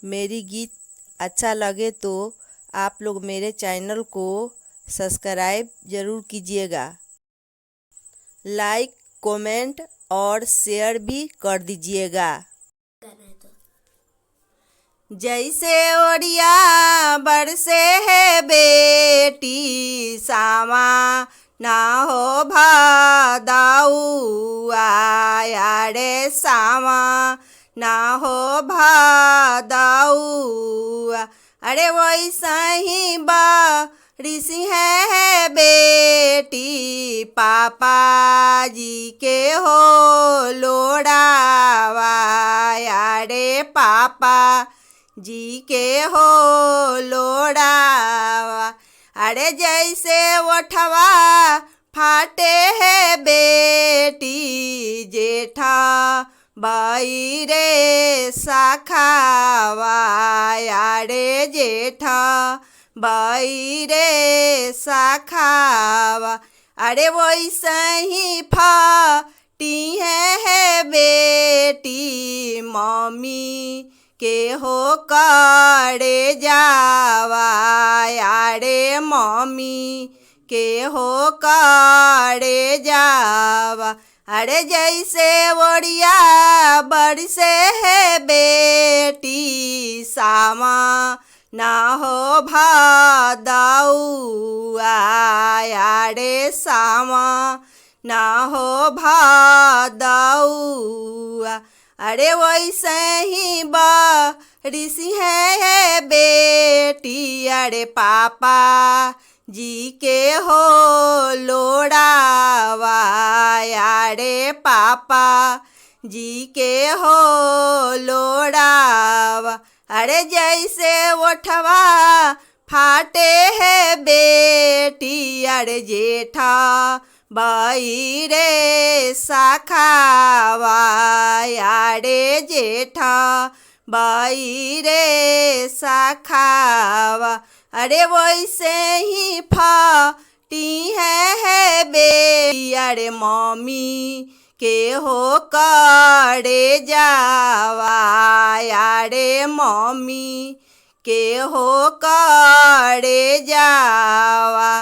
मेरी गीत अच्छा लगे तो आप लोग मेरे चैनल को सब्सक्राइब ज़रूर कीजिएगा। लाइक कमेंट और शेयर भी कर दीजिएगा। जैसे ओडिया बरसे है बेटी सामा ना हो भादाऊ आया रे सामा ना हो भादाऊ। अरे वैसा ही बा ऋषि है बेटी पापा जी के हो लोड़ावा अरे पापा जी के हो लोड़ावा। अरे जैसे ओठवा फाटे है बेटी जेठा बाई रे शाखावा अरे जेठा बाई रे शाखावा। अरे वैसे ही फाटी है बेटी मम्मी के हो करे जावा अरे मम्मी के हो करे जावा। अरे जैसे ओड़िया बरसे है बेटी सामा ना हो भादाऊ आया रे सामा ना हो भादाऊ। अरे वैसे ही बा ऋषि है बेटी अरे पापा जी के हो लोड़ावा अरे पापा जी के हो लोड़ावा। अरे जैसे ओठवा फाटे है बेटी अरे जेठा बाई रे शाखावा अरे जेठा बाई रे शाखावा। अरे वैसे ही फाटी है बेटी अरे मम्मी के हो करे जावा अरे मम्मी के हो करे जावा।